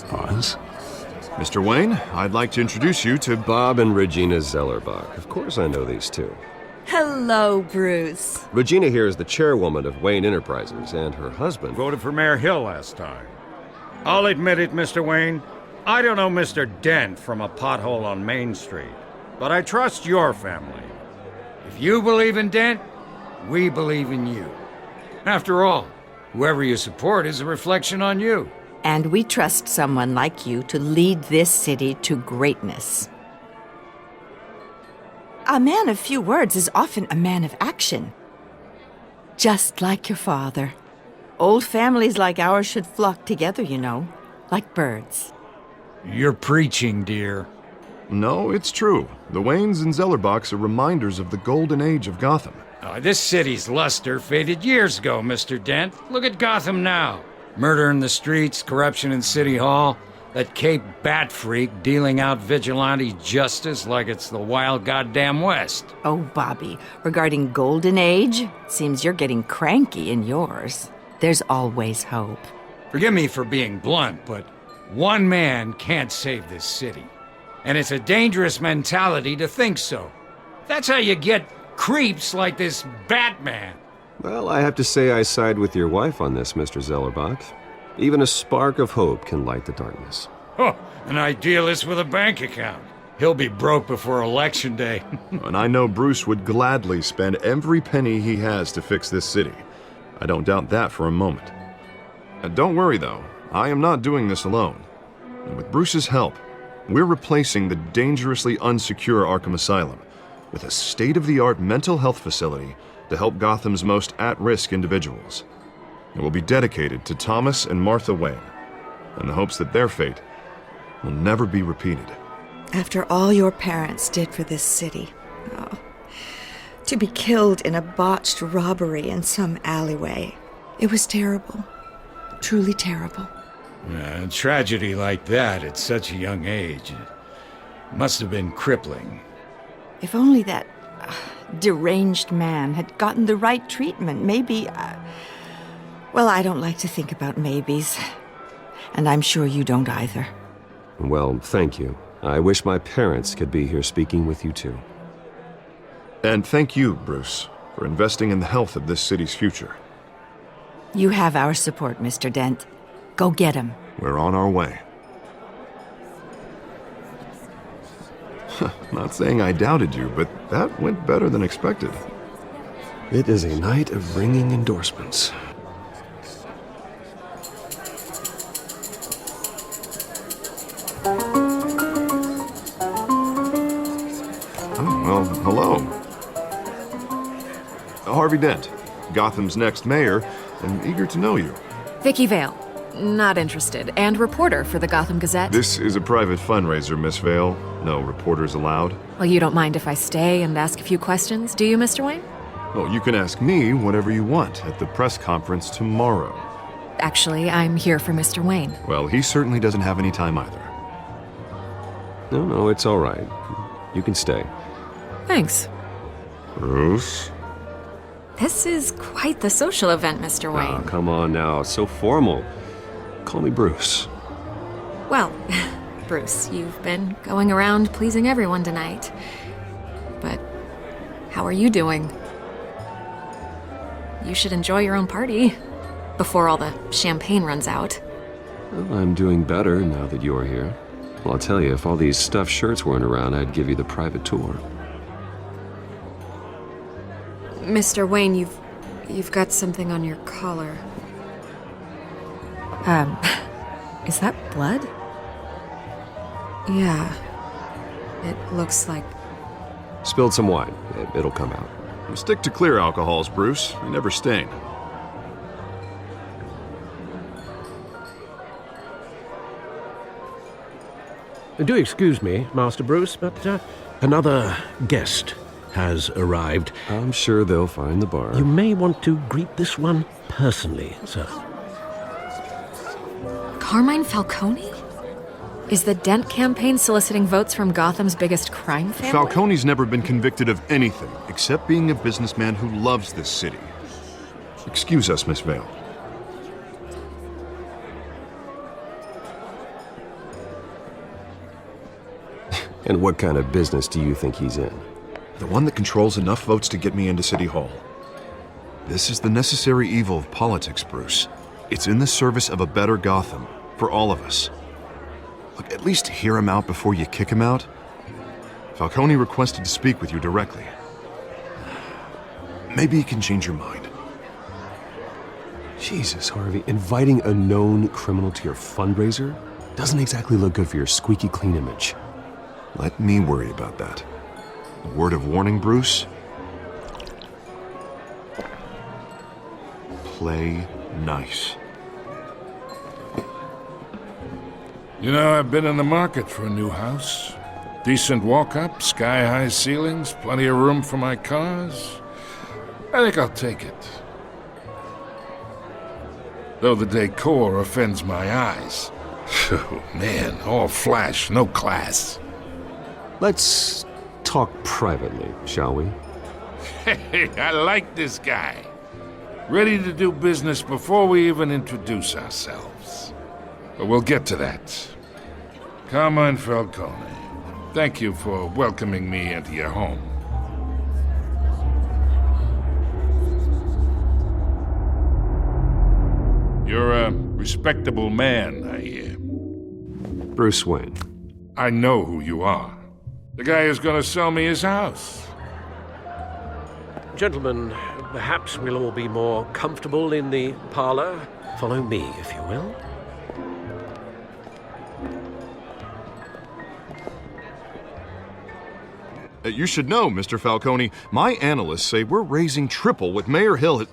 Pause. Mr. Wayne, I'd like to introduce you to Bob and Regina Zellerbach. Of course I know these two. Hello, Bruce. Regina here is the chairwoman of Wayne Enterprises, and her husband... Voted for Mayor Hill last time. I'll admit it, Mr. Wayne. I don't know Mr. Dent from a pothole on Main Street, but I trust your family. If you believe in Dent, we believe in you. After all, whoever you support is a reflection on you. And we trust someone like you to lead this city to greatness. A man of few words is often a man of action. Just like your father. Old families like ours should flock together, you know, like birds. You're preaching, dear. No, it's true. The Waynes and Zellerbachs are reminders of the golden age of Gotham. This city's luster faded years ago, Mr. Dent. Look at Gotham now. Murder in the streets, corruption in City Hall, that Cape Bat freak dealing out vigilante justice like it's the wild goddamn West. Oh, Bobby, regarding Golden Age, seems you're getting cranky in yours. There's always hope. Forgive me for being blunt, but one man can't save this city. And it's a dangerous mentality to think so. That's how you get creeps like this Batman. Well, I have to say I side with your wife on this, Mr. Zellerbach. Even a spark of hope can light the darkness. Oh, an idealist with a bank account. He'll be broke before Election Day. And I know Bruce would gladly spend every penny he has to fix this city. I don't doubt that for a moment. Don't worry, though. I am not doing this alone. And with Bruce's help, we're replacing the dangerously unsecure Arkham Asylum with a state-of-the-art mental health facility to help Gotham's most at-risk individuals. It will be dedicated to Thomas and Martha Wayne, in the hopes that their fate will never be repeated. After all your parents did for this city, to be killed in a botched robbery in some alleyway, it was terrible. Truly terrible. A tragedy like that at such a young age must have been crippling. If only that deranged man had gotten the right treatment, maybe... Well, I don't like to think about maybes. And I'm sure you don't either. Well, thank you. I wish my parents could be here speaking with you too. And thank you, Bruce, for investing in the health of this city's future. You have our support, Mr. Dent. Go get him. We're on our way. Not saying I doubted you, but that went better than expected. It is a night of ringing endorsements. Oh, well, hello. Harvey Dent, Gotham's next mayor, and eager to know you. Vicky Vale. Not interested. And reporter for the Gotham Gazette. This is a private fundraiser, Miss Vale. No reporters allowed. Well, you don't mind if I stay and ask a few questions, do you, Mr. Wayne? Well, you can ask me whatever you want at the press conference tomorrow. Actually, I'm here for Mr. Wayne. Well, he certainly doesn't have any time either. No, it's all right. You can stay. Thanks. Bruce? This is quite the social event, Mr. Wayne. Oh, come on now. So formal. Call me Bruce. Well, Bruce, you've been going around pleasing everyone tonight. But how are you doing? You should enjoy your own party before all the champagne runs out. Well, I'm doing better now that you're here. Well, I'll tell you, if all these stuffed shirts weren't around, I'd give you the private tour. Mr. Wayne, you've got something on your collar. Is that blood? Yeah. It looks like... Spilled some wine. It'll come out. Stick to clear alcohols, Bruce. They never stain. Do excuse me, Master Bruce, but another guest has arrived. I'm sure they'll find the bar. You may want to greet this one personally, sir. Carmine Falcone? Is the Dent campaign soliciting votes from Gotham's biggest crime family? Falcone's never been convicted of anything except being a businessman who loves this city. Excuse us, Miss Vale. And what kind of business do you think he's in? The one that controls enough votes to get me into City Hall. This is the necessary evil of politics, Bruce. It's in the service of a better Gotham, for all of us. Look, at least hear him out before you kick him out. Falcone requested to speak with you directly. Maybe he can change your mind. Jesus, Harvey, inviting a known criminal to your fundraiser doesn't exactly look good for your squeaky clean image. Let me worry about that. A word of warning, Bruce. Play nice. You know, I've been in the market for a new house. Decent walk-up, sky-high ceilings, plenty of room for my cars. I think I'll take it. Though the decor offends my eyes. Oh, man, all flash, no class. Let's talk privately, shall we? Hey, I like this guy. Ready to do business before we even introduce ourselves. But we'll get to that. Carmine Falcone, thank you for welcoming me into your home. You're a respectable man, I hear. Bruce Wayne. I know who you are. The guy who's gonna sell me his house. Gentlemen, perhaps we'll all be more comfortable in the parlor. Follow me, if you will. You should know, Mr. Falcone, my analysts say we're raising triple what Mayor Hill has...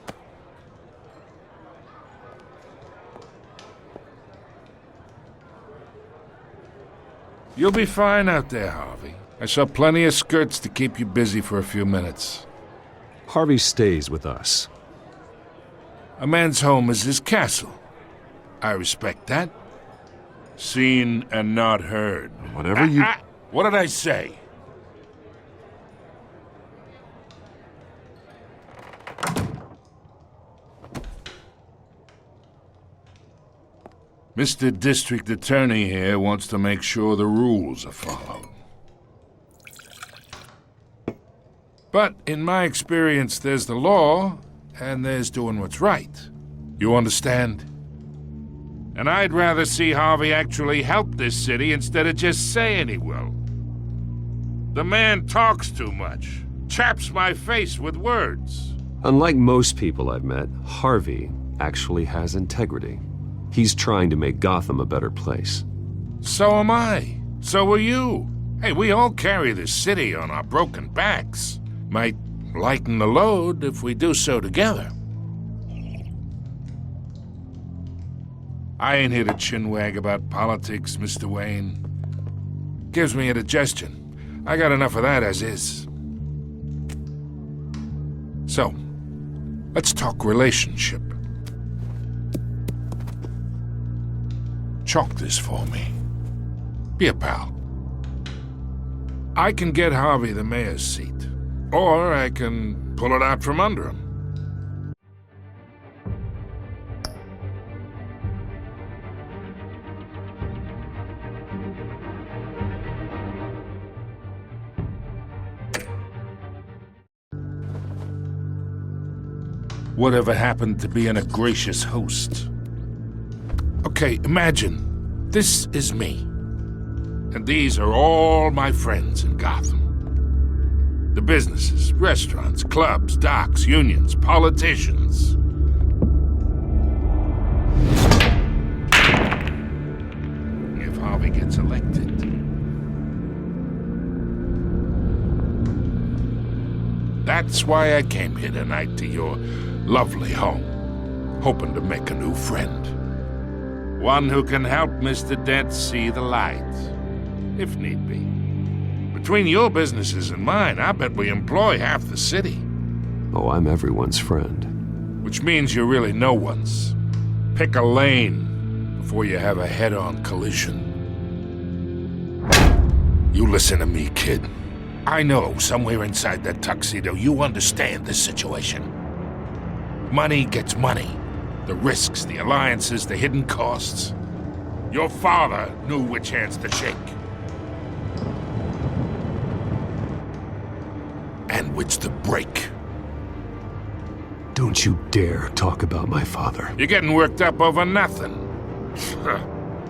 You'll be fine out there, Harvey. I saw plenty of skirts to keep you busy for a few minutes. Harvey stays with us. A man's home is his castle. I respect that. Seen and not heard. Whatever you... What did I say? Mr. District Attorney here wants to make sure the rules are followed. But in my experience, there's the law, and there's doing what's right. You understand? And I'd rather see Harvey actually help this city instead of just saying he will. The man talks too much, chaps my face with words. Unlike most people I've met, Harvey actually has integrity. He's trying to make Gotham a better place. So am I. So are you. Hey, we all carry this city on our broken backs. Might lighten the load if we do so together. I ain't here to chinwag about politics, Mr. Wayne. Gives me indigestion. I got enough of that as is. So, let's talk relationship. Chalk this for me. Be a pal. I can get Harvey the mayor's seat, or I can pull it out from under him. Whatever happened to being a gracious host? Okay, imagine, this is me. And these are all my friends in Gotham. The businesses, restaurants, clubs, docks, unions, politicians. If Harvey gets elected. That's why I came here tonight to your lovely home, hoping to make a new friend. One who can help Mr. Dent see the light, if need be. Between your businesses and mine, I bet we employ half the city. Oh, I'm everyone's friend. Which means you're really no one's. Pick a lane before you have a head-on collision. You listen to me, kid. I know somewhere inside that tuxedo you understand this situation. Money gets money. The risks, the alliances, the hidden costs. Your father knew which hands to shake. And which to break. Don't you dare talk about my father. You're getting worked up over nothing.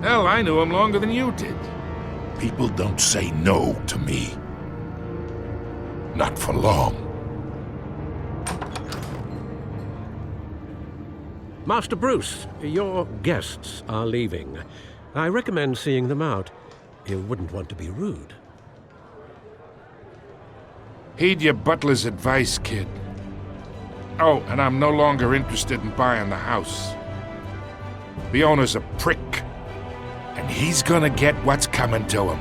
Hell, I knew him longer than you did. People don't say no to me. Not for long. Master Bruce, your guests are leaving. I recommend seeing them out. You wouldn't want to be rude. Heed your butler's advice, kid. Oh, and I'm no longer interested in buying the house. The owner's a prick, and he's gonna get what's coming to him.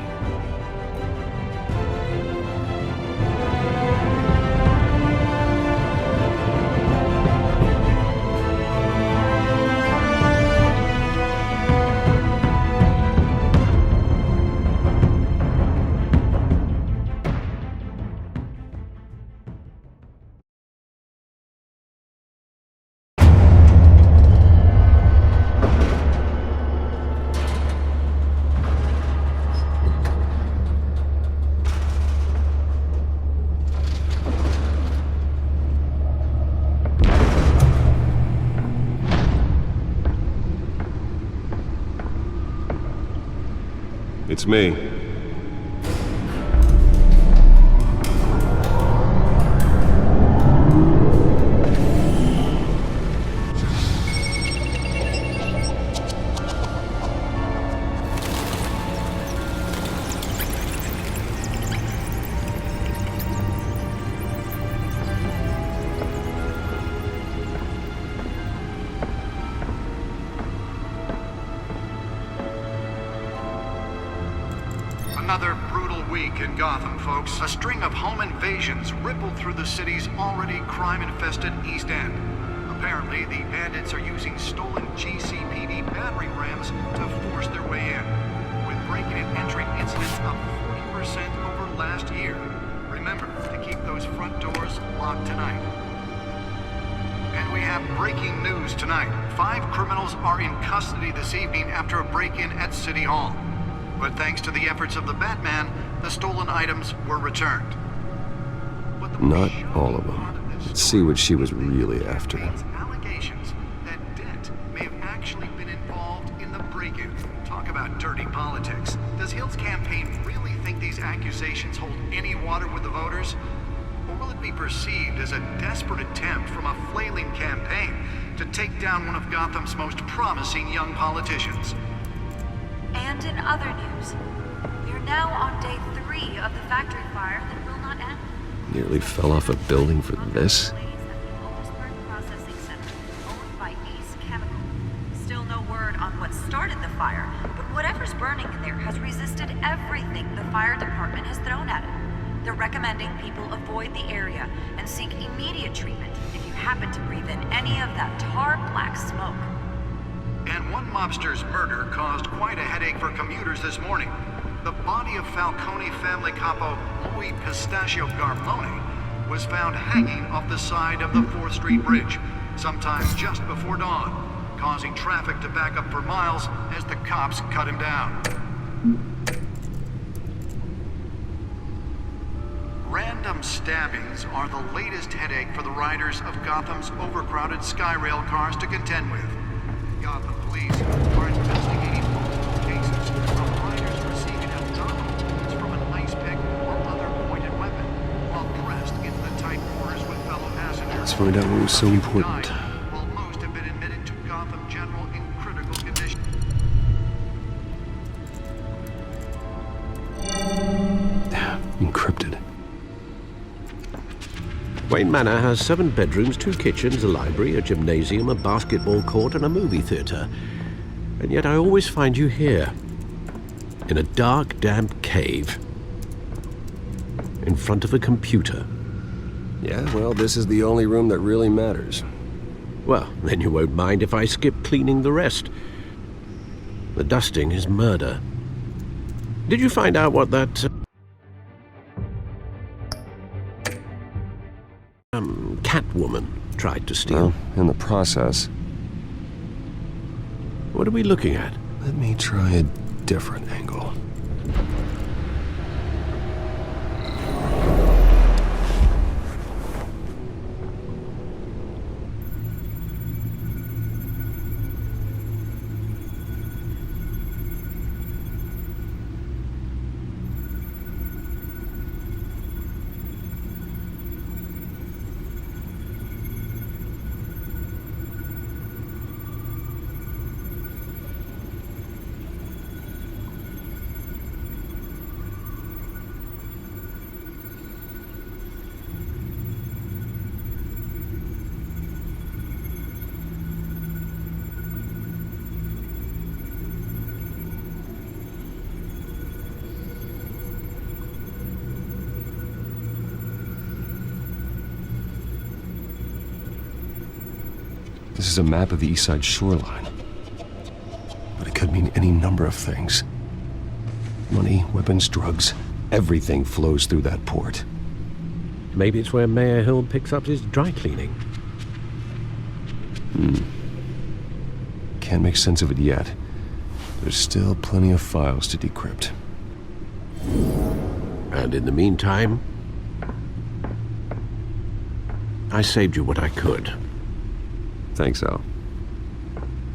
It's me. Another brutal week in Gotham, folks. A string of home invasions rippled through the city's already crime-infested East End. Apparently, the bandits are using stolen GCPD battering rams to force their way in, with breaking and entering incidents up 40% over last year. Remember to keep those front doors locked tonight. And we have breaking news tonight. 5 criminals are in custody this evening after a break-in at City Hall. But thanks to the efforts of the Batman, the stolen items were returned. Not all of them. Let's see what she was really after. Allegations that Dent may have actually been involved in the break-in. Talk about dirty politics. Does Hill's campaign really think these accusations hold any water with the voters? Or will it be perceived as a desperate attempt from a flailing campaign to take down one of Gotham's most promising young politicians? And in other news, we are now on day 3 of the factory fire that will not end. Nearly fell off a building for this? Processing center owned by Ace Chemical. Still no word on what started the fire, but whatever's burning in there has resisted everything the fire department has thrown at it. They're recommending people avoid the area and seek immediate treatment if you happen to breathe in any of that tar black smoke. And one mobster's murder caused quite a headache for commuters this morning. The body of Falcone family capo Louis Pistachio Garmone was found hanging off the side of the 4th Street Bridge, sometime just before dawn, causing traffic to back up for miles as the cops cut him down. Random stabbings are the latest headache for the riders of Gotham's overcrowded Skyrail cars to contend with. Gotham police are investigating multiple cases of riders receiving abdominal wounds from an ice pick or other pointed weapon while pressed into the tight quarters with fellow passengers. Let's find out what was so important. While most have been admitted to Gotham General in critical condition. Encrypted. Wayne Manor has 7 bedrooms, 2 kitchens, a library, a gymnasium, a basketball court, and a movie theater. And yet I always find you here, in a dark, damp cave, in front of a computer. Yeah, well, this is the only room that really matters. Well, then you won't mind if I skip cleaning the rest. The dusting is murder. Did you find out what that Catwoman tried to steal. Well, in the process, What are we looking at? let me try a different angle. This is a map of the east side shoreline. But it could mean any number of things. Money, weapons, drugs, everything flows through that port. Maybe it's where Mayor Hill picks up his dry cleaning. Can't make sense of it yet. There's still plenty of files to decrypt. And in the meantime, I saved you what I could. Thanks, Al.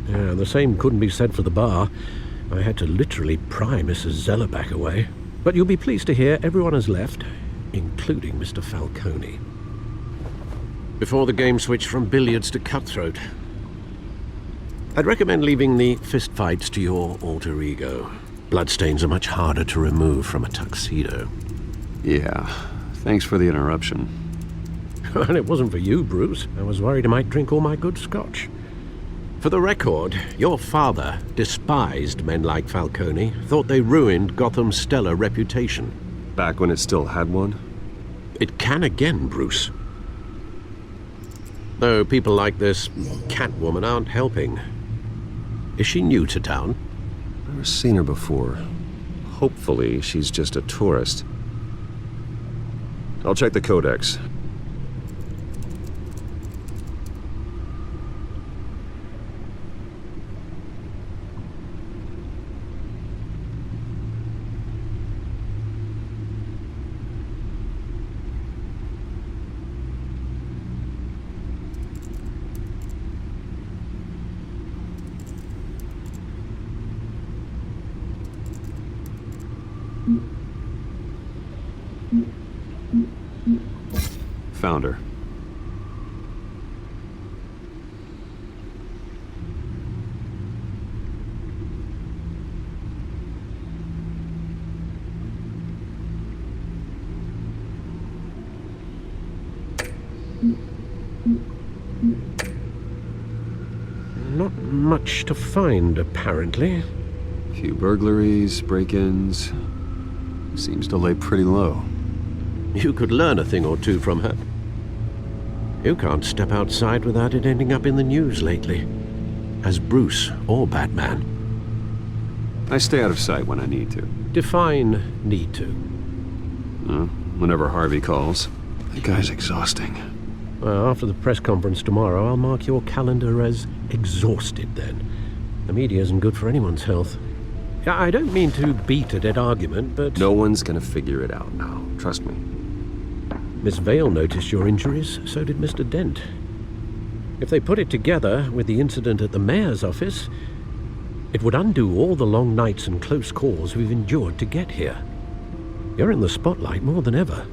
Yeah, the same couldn't be said for the bar. I had to literally pry Mrs. Zeller back away. But you'll be pleased to hear everyone has left, including Mr. Falcone. Before the game switched from billiards to cutthroat. I'd recommend leaving the fistfights to your alter ego. Bloodstains are much harder to remove from a tuxedo. Yeah, thanks for the interruption. And it wasn't for you, Bruce. I was worried I might drink all my good scotch. For the record, your father despised men like Falcone, thought they ruined Gotham's stellar reputation. Back when it still had one? It can again, Bruce. Though people like this Catwoman aren't helping. Is she new to town? Never seen her before. Hopefully, she's just a tourist. I'll check the codex. Found her. Not much to find, apparently. Few burglaries, break-ins. Seems to lay pretty low. You could learn a thing or two from her. You can't step outside without it ending up in the news lately. As Bruce or Batman. I stay out of sight when I need to. Define need to. Whenever Harvey calls. That guy's exhausting. Well, after the press conference tomorrow, I'll mark your calendar as exhausted then. The media isn't good for anyone's health. I don't mean to beat a dead argument, but... No one's gonna figure it out now. Trust me. Miss Vale noticed your injuries, so did Mr. Dent. If they put it together with the incident at the mayor's office, it would undo all the long nights and close calls we've endured to get here. You're in the spotlight more than ever.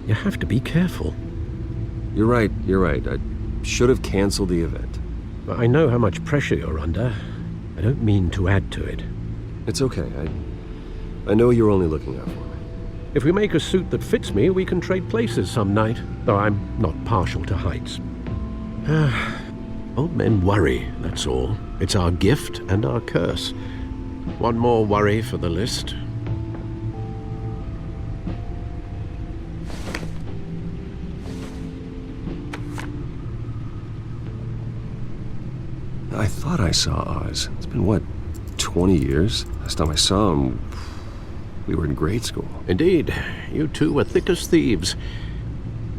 You have to be careful. You're right. I should have canceled the event. I know how much pressure you're under. I don't mean to add to it. It's okay. I know you're only looking out for me. If we make a suit that fits me, we can trade places some night, though I'm not partial to heights. Old men worry, that's all. It's our gift and our curse. One more worry for the list. I thought I saw Oz. It's been, what, 20 years? Last time I saw him, we were in grade school. Indeed, you two were thick as thieves.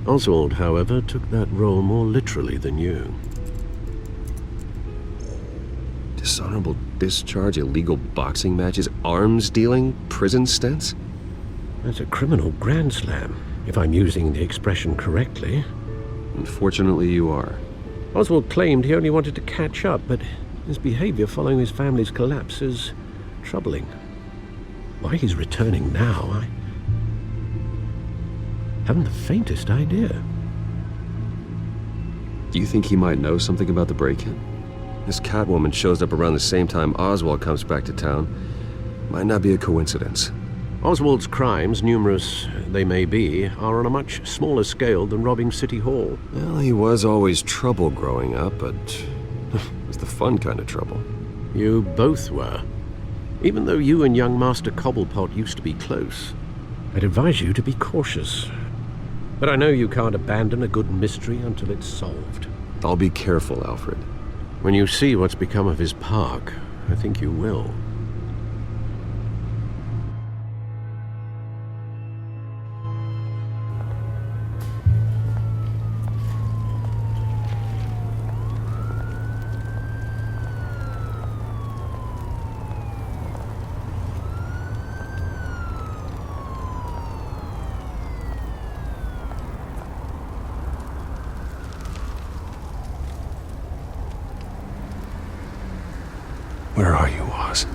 Oswald, however, took that role more literally than you. Dishonorable discharge, illegal boxing matches, arms dealing, prison stints? That's a criminal grand slam, if I'm using the expression correctly. Unfortunately, you are. Oswald claimed he only wanted to catch up, but his behavior following his family's collapse is troubling. Why he's returning now, I haven't the faintest idea. Do you think he might know something about the break-in? This Catwoman shows up around the same time Oswald comes back to town. Might not be a coincidence. Oswald's crimes, numerous they may be, are on a much smaller scale than robbing City Hall. Well, he was always trouble growing up, but it was the fun kind of trouble. You both were. Even though you and young Master Cobblepot used to be close, I'd advise you to be cautious. But I know you can't abandon a good mystery until it's solved. I'll be careful, Alfred. When you see what's become of his park, I think you will. Where are you, Oz?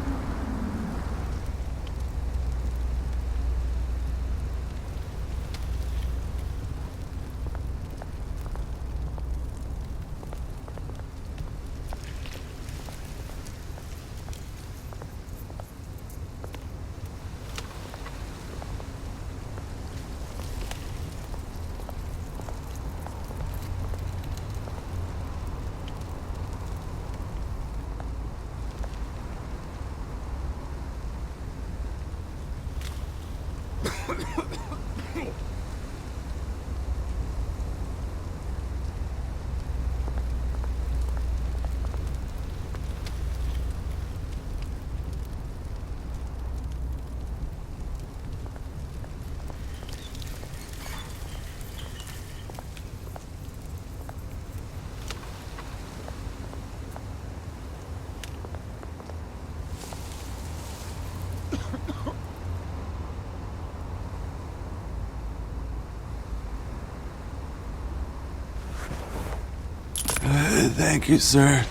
Thank you, sir.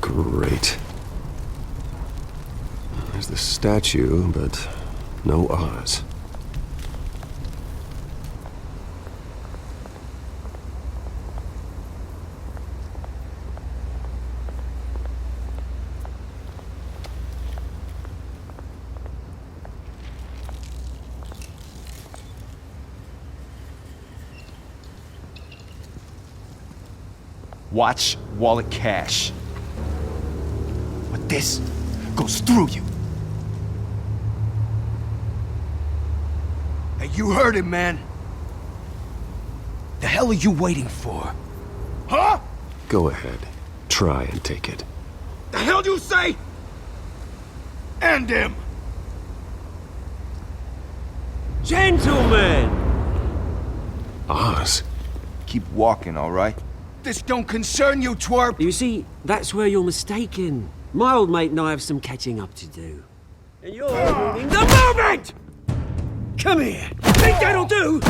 Great. There's the statue, but no Oz. Watch wallet cash. But this goes through you. Hey, you heard it, man. The hell are you waiting for? Huh? Go ahead. Try and take it. The hell you say? End him! Gentlemen! Oz? Keep walking, all right? This don't concern you, twerp! You see, that's where you're mistaken. My old mate and I have some catching up to do. And you're ruining the moment! Come here! Think that'll do?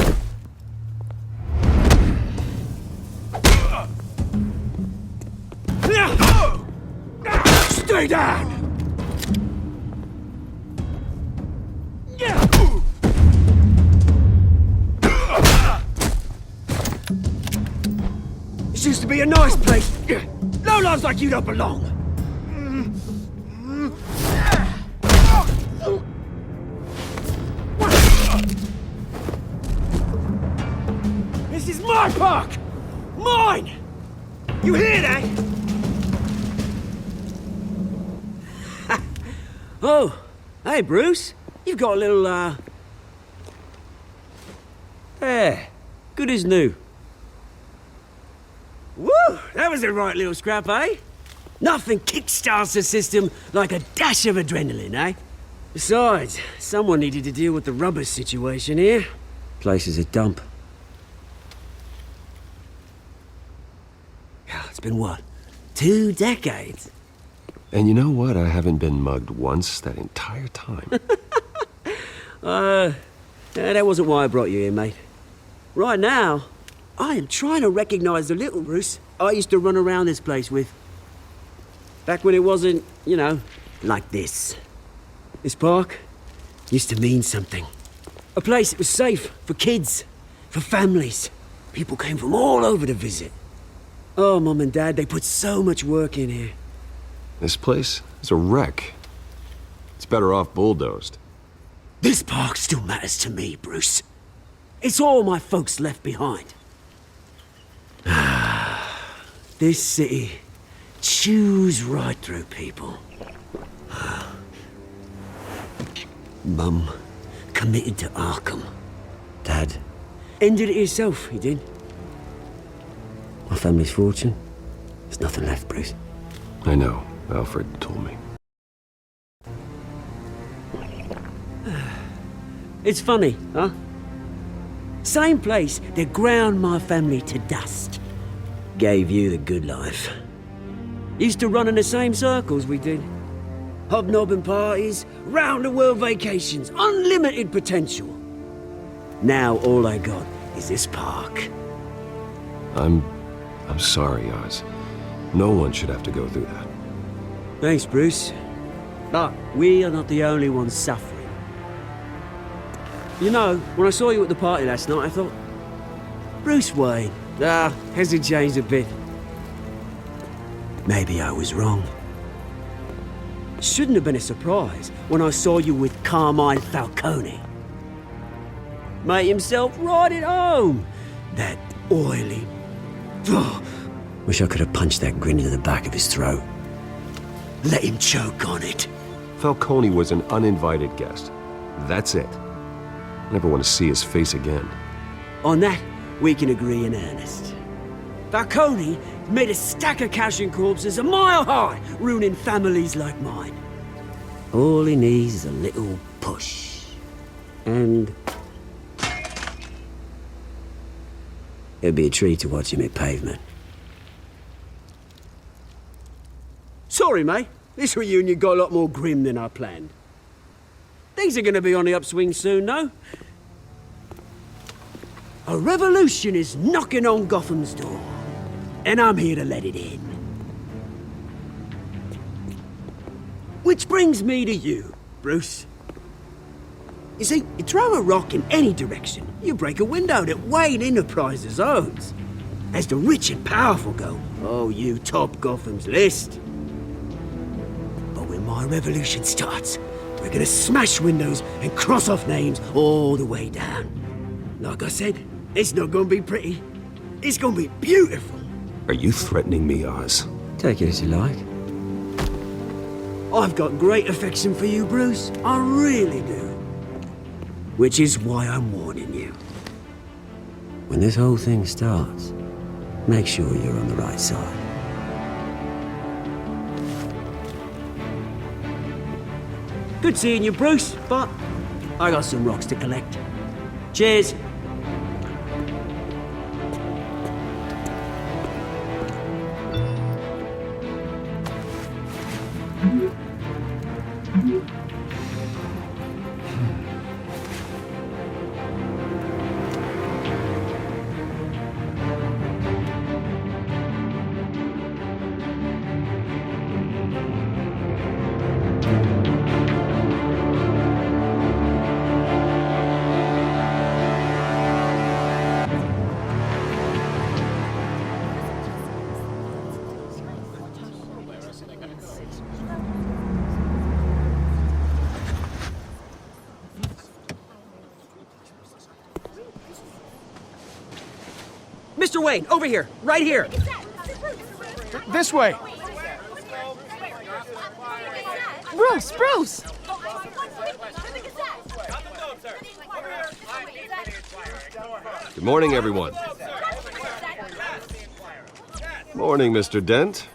Stay down! This used to be a nice place. Lowlifes like you don't belong. This is my park! Mine! You hear that? Oh, hey, Bruce. You've got a little, Yeah, good as new. Woo! That was a right little scrap, eh? Nothing kickstarts the system like a dash of adrenaline, eh? Besides, someone needed to deal with the rubber situation here. Place is a dump. It's been what? 2 decades? And you know what? I haven't been mugged once that entire time. That wasn't why I brought you here, mate. Right now, I am trying to recognize the little Bruce I used to run around this place with. Back when it wasn't, you know, like this. This park used to mean something. A place that was safe for kids, for families. People came from all over to visit. Oh, Mum and Dad, they put so much work in here. This place is a wreck. It's better off bulldozed. This park still matters to me, Bruce. It's all my folks left behind. This city chews right through people. Mum committed to Arkham. Dad ended it himself, he did. My family's fortune, there's nothing left, Bruce. I know. Alfred told me. It's funny, huh? Same place that ground my family to dust. Gave you the good life. Used to run in the same circles we did. Hobnobbing parties, round-the-world vacations, unlimited potential. Now all I got is this park. I'm sorry, Oz. No one should have to go through that. Thanks, Bruce. But we are not the only ones suffering. You know, when I saw you at the party last night, I thought, Bruce Wayne, has he changed a bit? Maybe I was wrong. Shouldn't have been a surprise when I saw you with Carmine Falcone. Made himself right at home. That oily... Wish I could have punched that grin into the back of his throat. Let him choke on it. Falcone was an uninvited guest. That's it. I never want to see his face again. On that, we can agree in earnest. Falcone made a stack of cash and corpses a mile high, ruining families like mine. All he needs is a little push. And... it'd be a treat to watch him hit pavement. Sorry, mate. This reunion got a lot more grim than I planned. Things are gonna be on the upswing soon, though. A revolution is knocking on Gotham's door. And I'm here to let it in. Which brings me to you, Bruce. You see, you throw a rock in any direction, you break a window that Wayne Enterprises owns. As the rich and powerful go, oh, you top Gotham's list. But when my revolution starts, we're gonna smash windows and cross off names all the way down. Like I said, it's not gonna be pretty. It's gonna be beautiful. Are you threatening me, Oz? Take it as you like. I've got great affection for you, Bruce. I really do. Which is why I'm warning you. When this whole thing starts, make sure you're on the right side. Good seeing you, Bruce, but I got some rocks to collect. Cheers. Mr. Wayne, over here, right here. This way. Bruce! Good morning, everyone. Morning, Mr. Dent.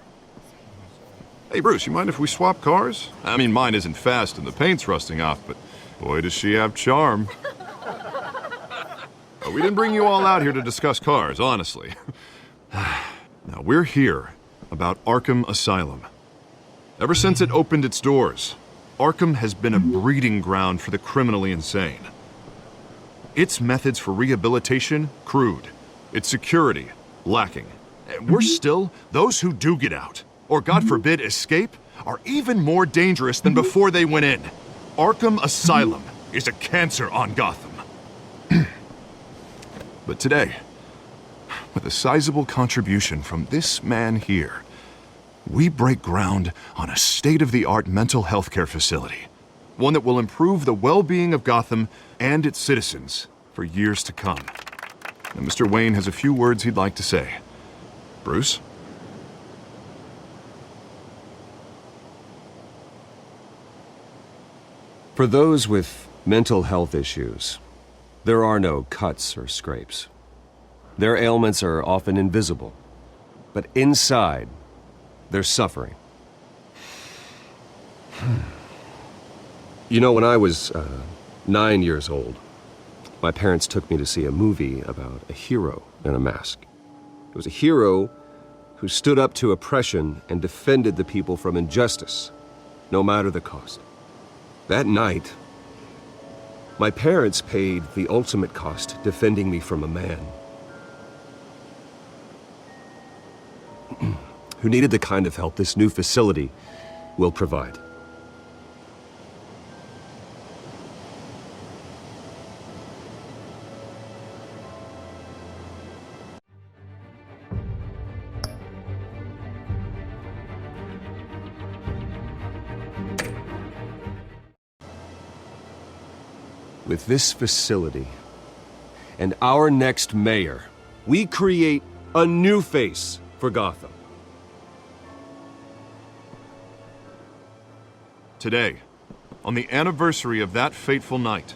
Hey, Bruce, you mind if we swap cars? I mean, mine isn't fast and the paint's rusting off, but boy, does she have charm. We didn't bring you all out here to discuss cars, honestly. Now, we're here about Arkham Asylum. Ever since it opened its doors, Arkham has been a breeding ground for the criminally insane. Its methods for rehabilitation, crude. Its security, lacking. And worse still, those who do get out, or God forbid, escape, are even more dangerous than before they went in. Arkham Asylum is a cancer on Gotham. But today, with a sizable contribution from this man here, we break ground on a state-of-the-art mental health care facility. One that will improve the well-being of Gotham and its citizens for years to come. Now, Mr. Wayne has a few words he'd like to say. Bruce? For those with mental health issues, there are no cuts or scrapes. Their ailments are often invisible, but inside, they're suffering. You know, when I was 9 years old, my parents took me to see a movie about a hero in a mask. It was a hero who stood up to oppression and defended the people from injustice, no matter the cost. That night, my parents paid the ultimate cost defending me from a man who needed the kind of help this new facility will provide. With this facility and our next mayor, we create a new face for Gotham. Today, on the anniversary of that fateful night,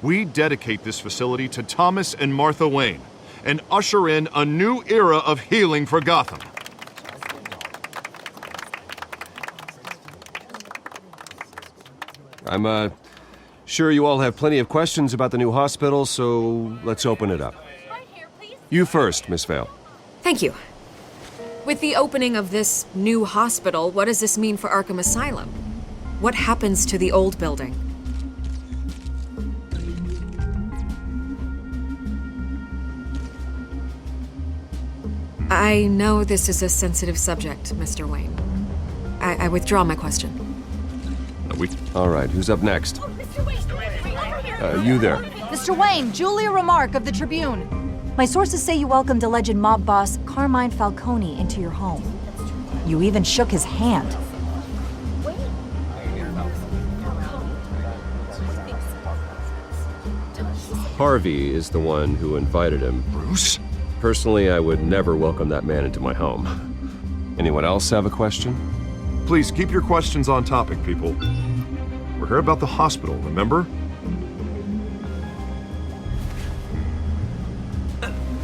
we dedicate this facility to Thomas and Martha Wayne and usher in a new era of healing for Gotham. I'm sure you all have plenty of questions about the new hospital, so let's open it up. You first, Miss Vale. Thank you. With the opening of this new hospital, what does this mean for Arkham Asylum? What happens to the old building? I know this is a sensitive subject, Mr. Wayne. I withdraw my question. All right, who's up next? You there. Mr. Wayne, Julia Remark of the Tribune. My sources say you welcomed alleged mob boss Carmine Falcone into your home. You even shook his hand. Harvey is the one who invited him. Bruce? Personally, I would never welcome that man into my home. Anyone else have a question? Please keep your questions on topic, people. We're here about the hospital, remember?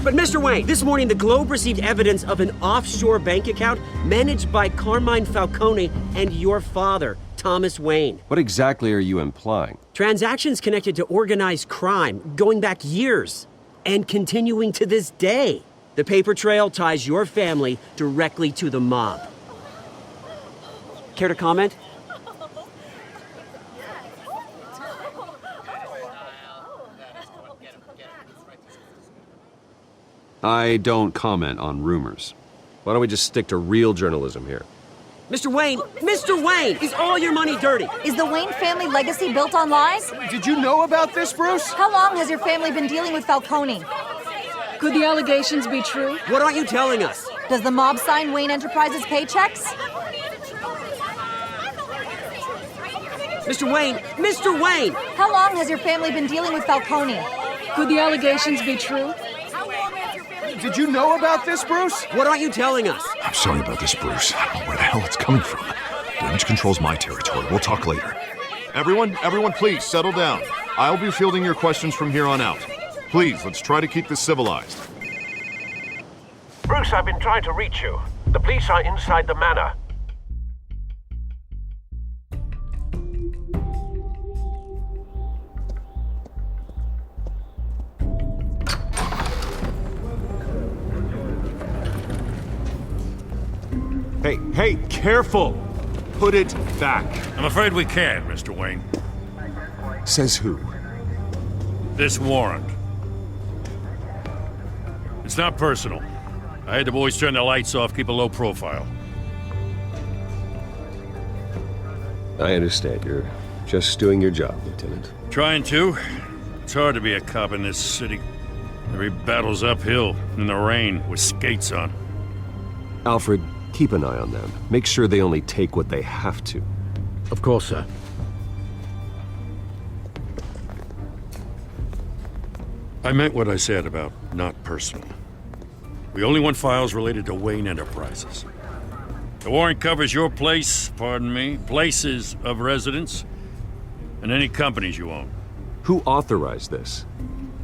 But Mr. Wayne, this morning the Globe received evidence of an offshore bank account managed by Carmine Falcone and your father, Thomas Wayne. What exactly are you implying? Transactions connected to organized crime going back years and continuing to this day. The paper trail ties your family directly to the mob. Care to comment? I don't comment on rumors. Why don't we just stick to real journalism here? Mr. Wayne, is all your money dirty? Is the Wayne family legacy built on lies? Did you know about this, Bruce? How long has your family been dealing with Falcone? Could the allegations be true? What aren't you telling us? Does the mob sign Wayne Enterprises paychecks? Mr. Wayne! How long has your family been dealing with Falcone? Could the allegations be true? Did you know about this, Bruce? What aren't you telling us? I'm sorry about this, Bruce. I don't know where the hell it's coming from. Damage control's my territory. We'll talk later. Everyone, please settle down. I'll be fielding your questions from here on out. Please, let's try to keep this civilized. Bruce, I've been trying to reach you. The police are inside the manor. Hey, careful! Put it back. I'm afraid we can't, Mr. Wayne. Says who? This warrant. It's not personal. I had the boys turn the lights off, keep a low profile. I understand. You're just doing your job, Lieutenant. Trying to. It's hard to be a cop in this city. Every battle's uphill, in the rain, with skates on. Alfred, keep an eye on them. Make sure they only take what they have to. Of course, sir. I meant what I said about not personal. We only want files related to Wayne Enterprises. The warrant covers your place, pardon me, places of residence, and any companies you own. Who authorized this?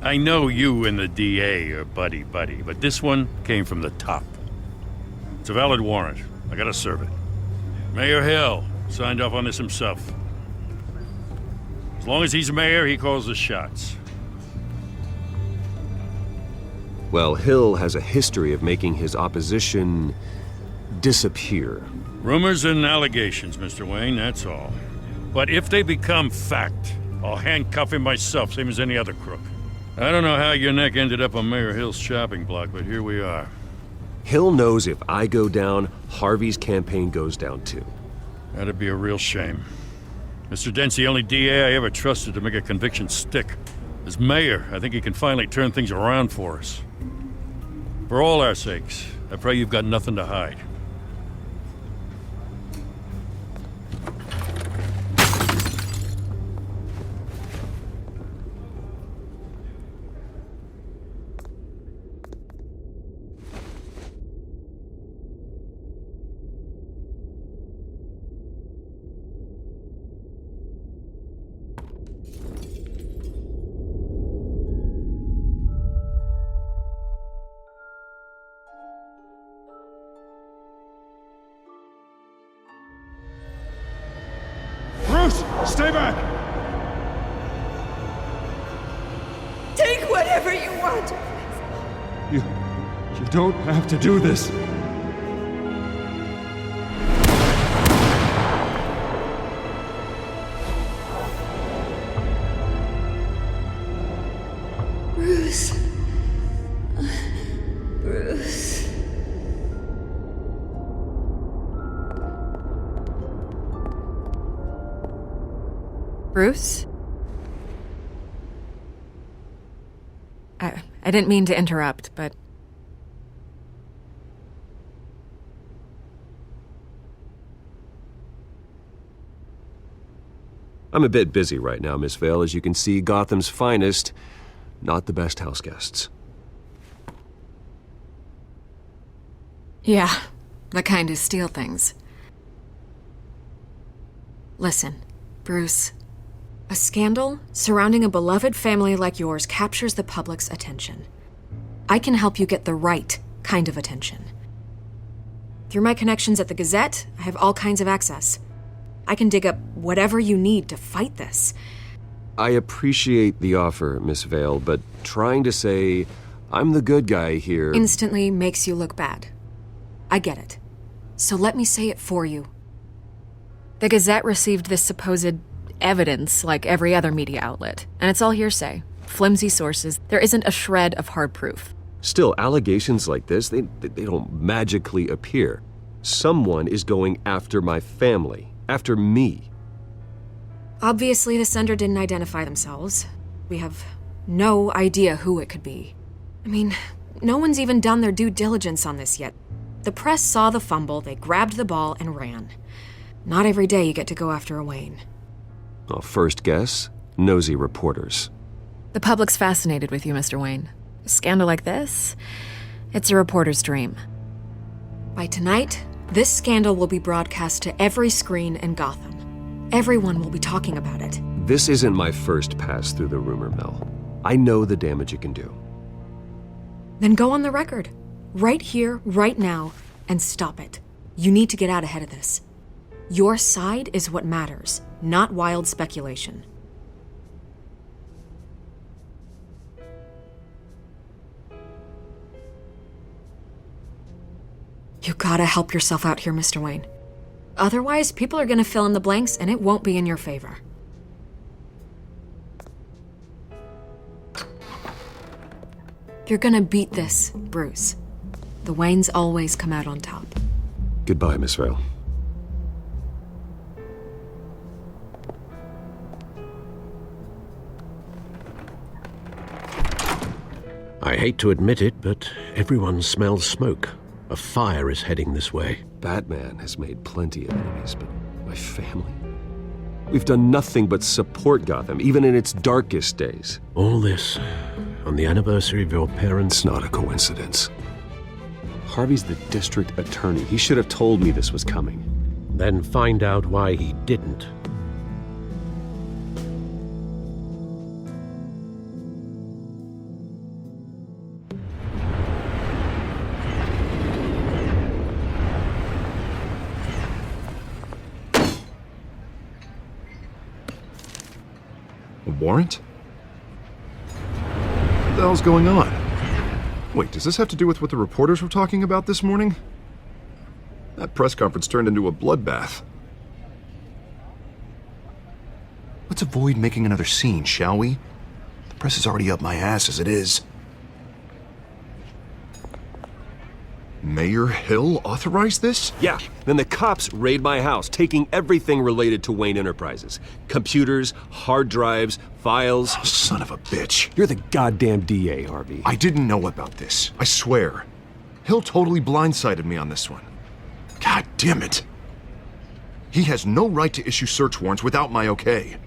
I know you and the DA are buddy-buddy, but this one came from the top. It's a valid warrant. I gotta serve it. Mayor Hill signed off on this himself. As long as he's mayor, he calls the shots. Well, Hill has a history of making his opposition disappear. Rumors and allegations, Mr. Wayne, that's all. But if they become fact, I'll handcuff him myself, same as any other crook. I don't know how your neck ended up on Mayor Hill's chopping block, but here we are. Hill knows if I go down, Harvey's campaign goes down too. That'd be a real shame. Mr. Dent's the only DA I ever trusted to make a conviction stick. As mayor, I think he can finally turn things around for us. For all our sakes, I pray you've got nothing to hide. Stay back! Take whatever you want. You don't have to do this. Bruce. Bruce. Bruce? I didn't mean to interrupt, but... I'm a bit busy right now, Miss Vale. As you can see, Gotham's finest, not the best house guests. Yeah, the kind who steal things. Listen, Bruce. A scandal surrounding a beloved family like yours captures the public's attention. I can help you get the right kind of attention. Through my connections at the Gazette, I have all kinds of access. I can dig up whatever you need to fight this. I appreciate the offer, Miss Vale, but trying to say I'm the good guy here... instantly makes you look bad. I get it. So let me say it for you. The Gazette received this supposed evidence like every other media outlet, and it's all hearsay. Flimsy sources. There isn't a shred of hard proof. Still, allegations like this, they don't magically appear. Someone is going after my family, after me. Obviously, the sender didn't identify themselves. We have no idea who it could be. I mean, no one's even done their due diligence on this yet. The press saw the fumble, they grabbed the ball and ran. Not every day you get to go after a Wayne. Well, first guess, nosy reporters. The public's fascinated with you, Mr. Wayne. A scandal like this, It's a reporter's dream. By tonight, this scandal will be broadcast to every screen in Gotham. Everyone will be talking about it. This isn't my first pass through the rumor mill. I know the damage it can do. Then go on the record. Right here, right now, and stop it. You need to get out ahead of this. Your side is what matters, not wild speculation. You gotta help yourself out here, Mr. Wayne. Otherwise, people are gonna fill in the blanks and it won't be in your favor. You're gonna beat this, Bruce. The Waynes always come out on top. Goodbye, Miss Vale. I hate to admit it, but everyone smells smoke. A fire is heading this way. Batman has made plenty of enemies, but my family? We've done nothing but support Gotham, even in its darkest days. All this on the anniversary of your parents'... It's not a coincidence. Harvey's the district attorney. He should have told me this was coming. Then find out why he didn't. A warrant? What the hell's going on? Wait, does this have to do with what the reporters were talking about this morning? That press conference turned into a bloodbath. Let's avoid making another scene, shall we? The press is already up my ass as it is. Mayor Hill authorized this? Yeah, then the cops raid my house, taking everything related to Wayne Enterprises. Computers, hard drives, files. Oh, son of a bitch. You're the goddamn DA, Harvey. I didn't know about this. I swear. Hill totally blindsided me on this one. God damn it. He has no right to issue search warrants without my okay.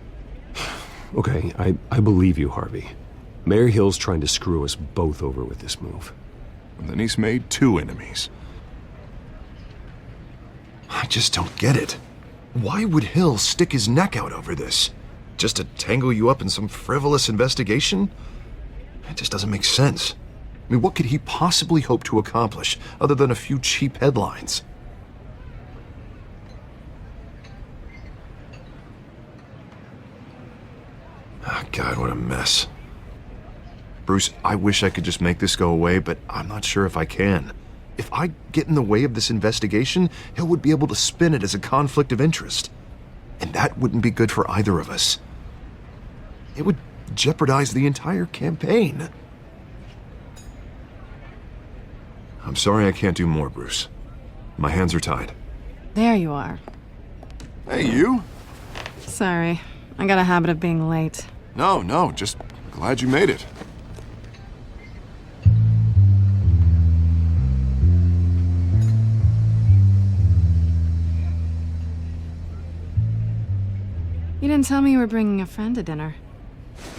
Okay, I believe you, Harvey. Mayor Hill's trying to screw us both over with this move. And then he's made 2 enemies. I just don't get it. Why would Hill stick his neck out over this? Just to tangle you up in some frivolous investigation? It just doesn't make sense. I mean, what could he possibly hope to accomplish other than a few cheap headlines? Oh, God, what a mess. Bruce, I wish I could just make this go away, but I'm not sure if I can. If I get in the way of this investigation, Hill would be able to spin it as a conflict of interest. And that wouldn't be good for either of us. It would jeopardize the entire campaign. I'm sorry I can't do more, Bruce. My hands are tied. There you are. Hey, you? Sorry, I got a habit of being late. No, just glad you made it. You didn't tell me you were bringing a friend to dinner.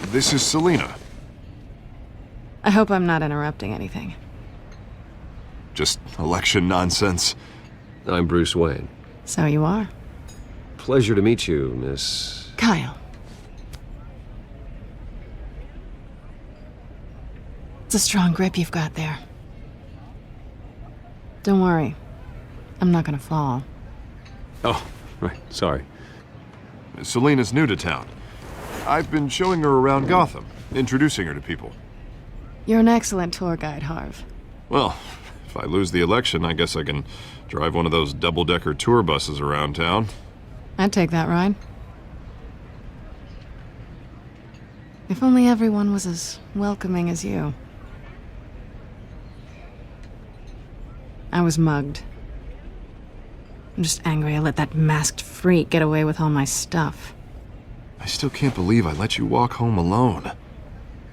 This is Selina. I hope I'm not interrupting anything. Just election nonsense. I'm Bruce Wayne. So you are. Pleasure to meet you, Miss... Kyle. It's a strong grip you've got there. Don't worry. I'm not gonna fall. Oh, right, sorry. Selina's new to town. I've been showing her around Gotham, introducing her to people. You're an excellent tour guide, Harv. Well, if I lose the election, I guess I can drive one of those double-decker tour buses around town. I'd take that ride. If only everyone was as welcoming as you. I was mugged. I'm just angry I let that masked freak get away with all my stuff. I still can't believe I let you walk home alone.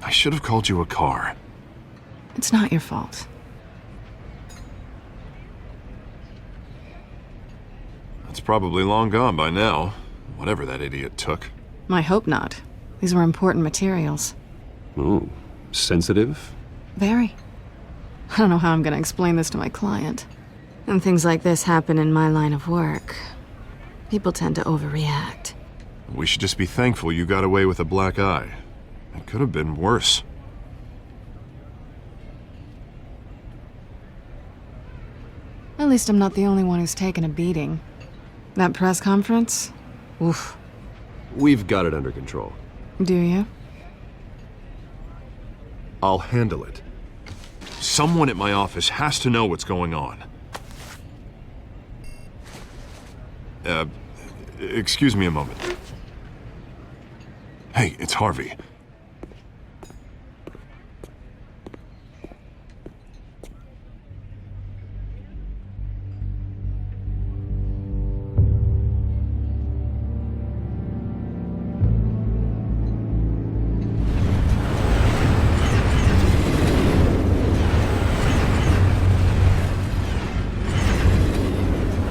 I should have called you a car. It's not your fault. It's probably long gone by now, whatever that idiot took. I hope not. These were important materials. Ooh, sensitive? Very. I don't know how I'm gonna explain this to my client. And things like this happen in my line of work. People tend to overreact. We should just be thankful you got away with a black eye. It could have been worse. At least I'm not the only one who's taken a beating. That press conference? Oof. We've got it under control. Do you? I'll handle it. Someone at my office has to know what's going on. Excuse me a moment. Hey, it's Harvey.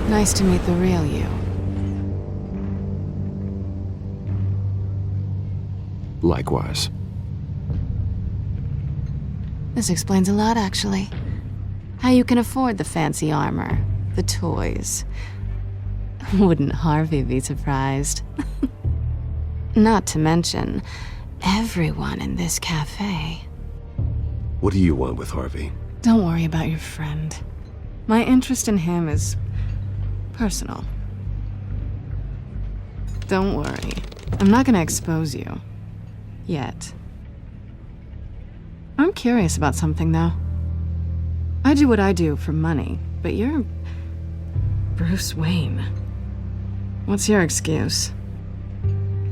Nice to meet the real you. Likewise. This explains a lot, actually. How you can afford the fancy armor, the toys. Wouldn't Harvey be surprised? Not to mention, everyone in this cafe. What do you want with Harvey? Don't worry about your friend. My interest in him is personal. Don't worry. I'm not gonna expose you. Yet. I'm curious about something, though. I do what I do for money, but you're Bruce Wayne. What's your excuse?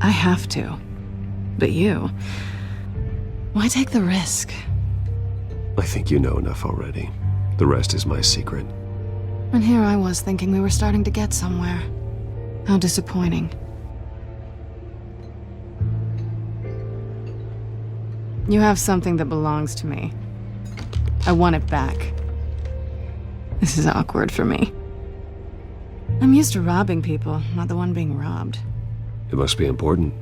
I have to. But you... why take the risk? I think you know enough already. The rest is my secret. And here I was thinking we were starting to get somewhere. How disappointing. You have something that belongs to me. I want it back. This is awkward for me. I'm used to robbing people, not the one being robbed. It must be important.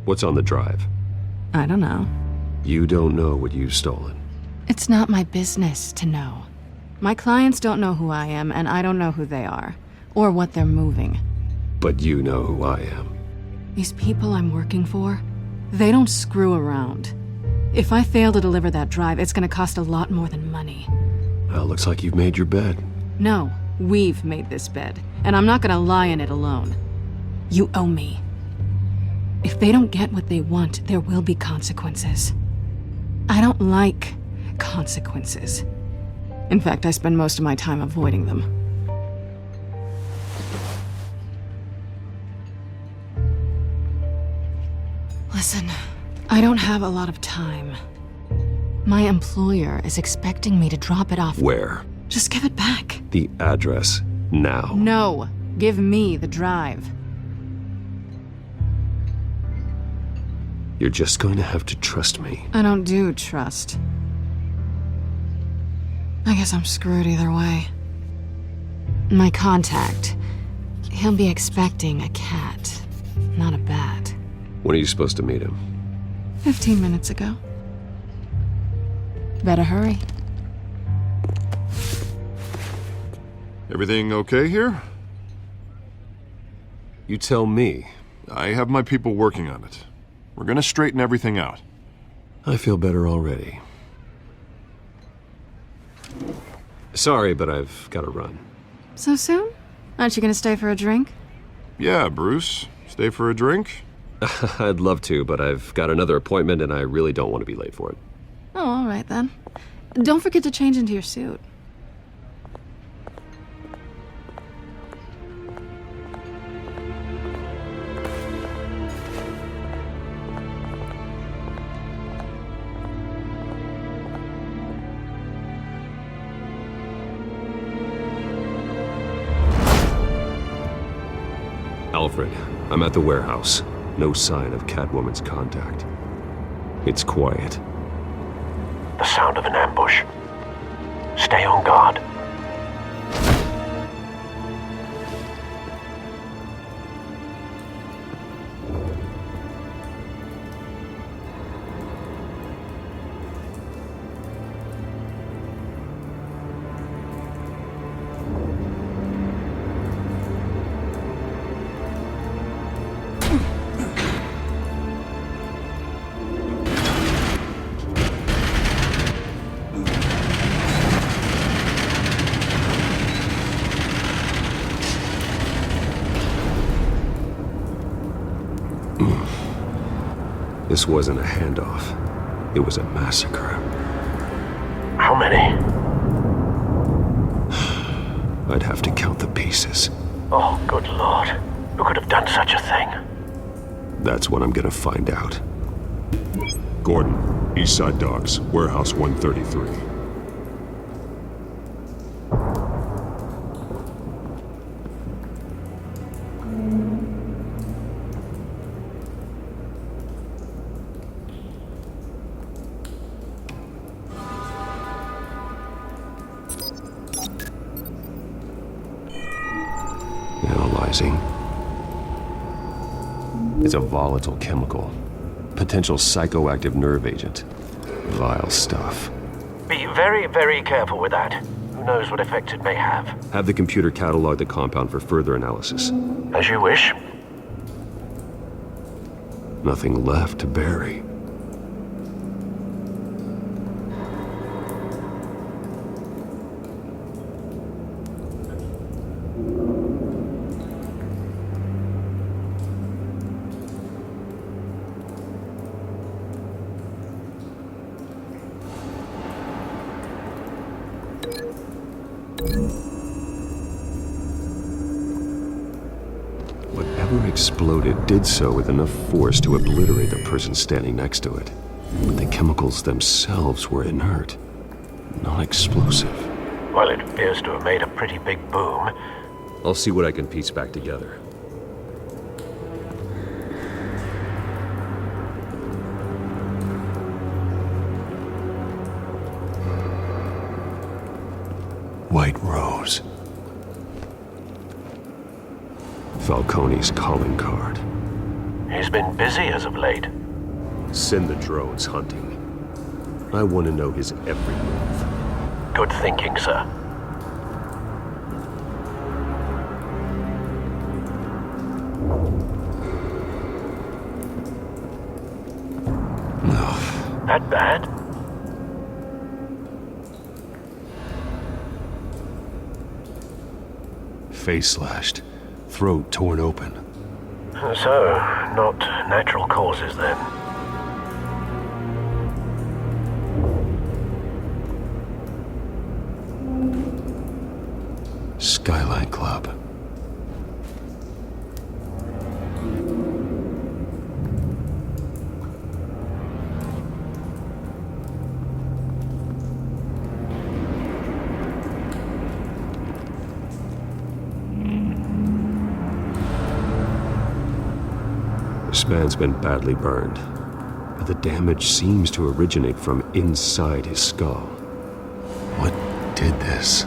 What's on the drive? I don't know. You don't know what you've stolen. It's not my business to know. My clients don't know who I am, and I don't know who they are, or what they're moving. But you know who I am. These people I'm working for, they don't screw around. If I fail to deliver that drive, it's gonna cost a lot more than money. Well, looks like you've made your bed. No, we've made this bed, and I'm not gonna lie in it alone. You owe me. If they don't get what they want, there will be consequences. I don't like consequences. In fact, I spend most of my time avoiding them. Listen, I don't have a lot of time. My employer is expecting me to drop it off. Where? Just give it back. The address, now. No, give me the drive. You're just going to have to trust me. I don't do trust. I guess I'm screwed either way. My contact, he'll be expecting a cat, not a bat. When are you supposed to meet him? 15 minutes ago. Better hurry. Everything okay here? You tell me. I have my people working on it. We're gonna straighten everything out. I feel better already. Sorry, but I've got to run. So soon? Aren't you gonna stay for a drink? Yeah, Bruce. Stay for a drink? I'd love to, but I've got another appointment and I really don't want to be late for it. Oh, all right then. Don't forget to change into your suit. Alfred, I'm at the warehouse. No sign of Catwoman's contact. It's quiet. The sound of an ambush. Stay on guard. This wasn't a handoff. It was a massacre. How many? I'd have to count the pieces. Oh, good lord. Who could have done such a thing? That's what I'm gonna find out. Gordon, Eastside Docks, Warehouse 133. Analyzing. It's a volatile chemical. Potential psychoactive nerve agent. Vile stuff. Be very, very careful with that. Who knows what effects it may have. Have the computer catalog the compound for further analysis. As you wish. Nothing left to bury. Whatever exploded did so with enough force to obliterate the person standing next to it. But the chemicals themselves were inert, not explosive. Well, it appears to have made a pretty big boom. I'll see what I can piece back together. White Rose. Falcone's calling card. He's been busy as of late. Send the drones hunting. I want to know his every move. Good thinking, sir. That bad? Face slashed. Throat torn open. So, not natural causes then. Skyline Club. This man's been badly burned, but the damage seems to originate from inside his skull. What did this?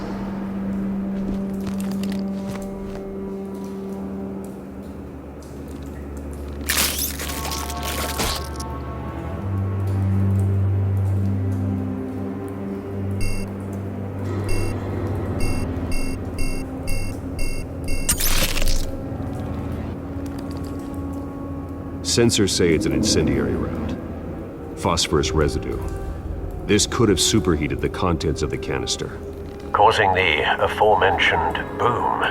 Sensors say it's an incendiary round. Phosphorus residue. This could have superheated the contents of the canister, causing the aforementioned boom.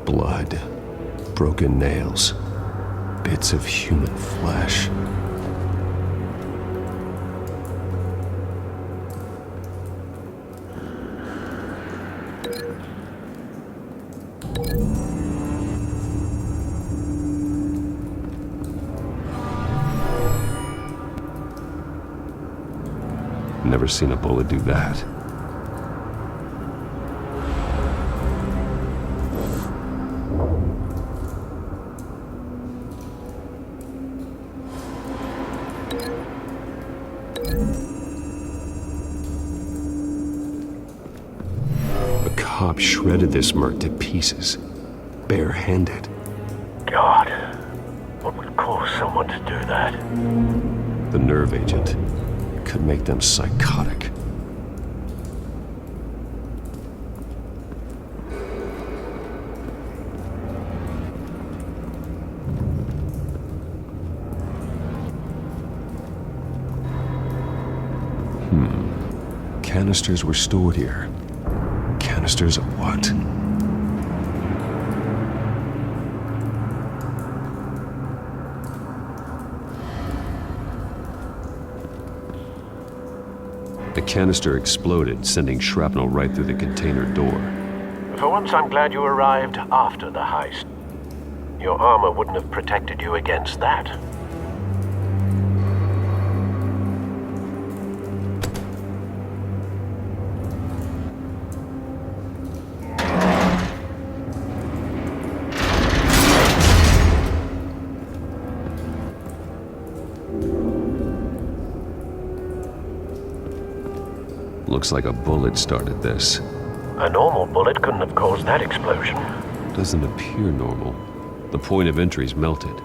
Blood, broken nails, bits of human flesh. Never seen a bullet do that. A cop shredded this merc to pieces, bare-handed. God, what would cause someone to do that? The nerve agent could make them psychotic. Canisters were stored here. Canisters of what? The canister exploded, sending shrapnel right through the container door. For once, I'm glad you arrived after the heist. Your armor wouldn't have protected you against that. Looks like a bullet started this. A normal bullet couldn't have caused that explosion. Doesn't appear normal. The point of entry's melted.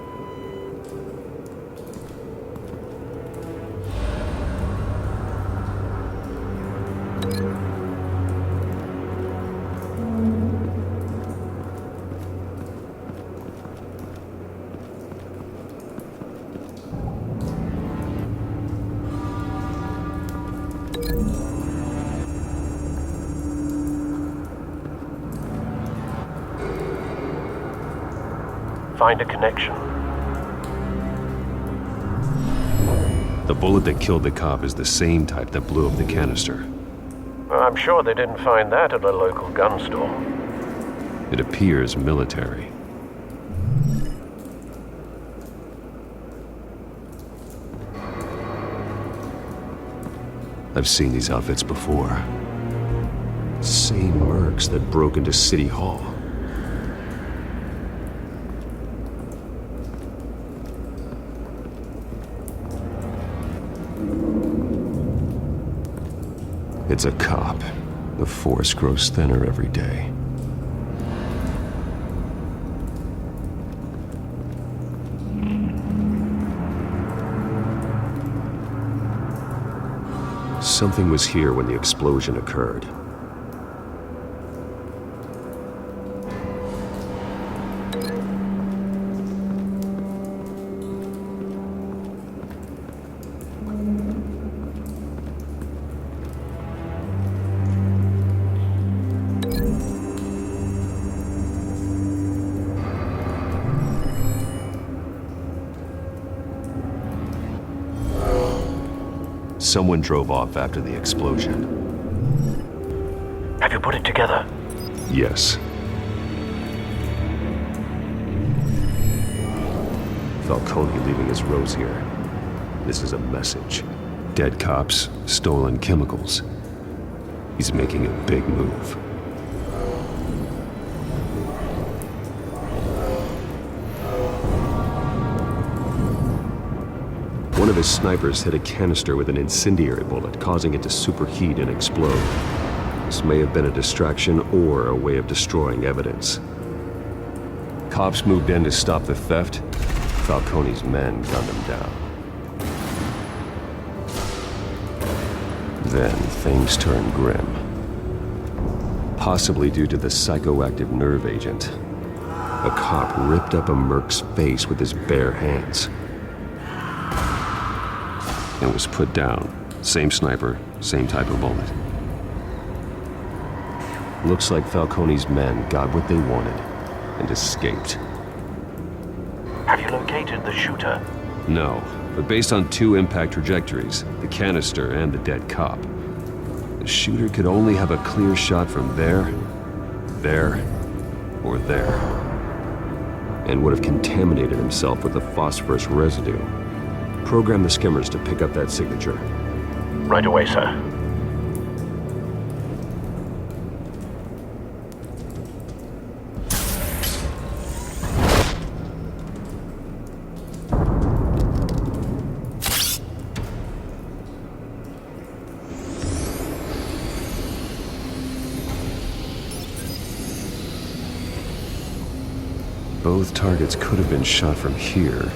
Find a connection. The bullet that killed the cop is the same type that blew up the canister. I'm sure they didn't find that at a local gun store. It appears military. I've seen these outfits before. Same mercs that broke into City Hall. It's a cop. The force grows thinner every day. Something was here when the explosion occurred. Someone drove off after the explosion. Have you put it together? Yes. Falcone leaving his rose here. This is a message. Dead cops, stolen chemicals. He's making a big move. One of his snipers hit a canister with an incendiary bullet, causing it to superheat and explode. This may have been a distraction or a way of destroying evidence. Cops moved in to stop the theft. Falcone's men gunned him down. Then things turned grim. Possibly due to the psychoactive nerve agent. A cop ripped up a merc's face with his bare hands. And was put down. Same sniper, same type of bullet. Looks like Falcone's men got what they wanted and escaped. Have you located the shooter? No, but based on two impact trajectories, the canister and the dead cop, the shooter could only have a clear shot from there, or there, and would have contaminated himself with the phosphorus residue. Program the skimmers to pick up that signature. Right away, sir. Both targets could have been shot from here.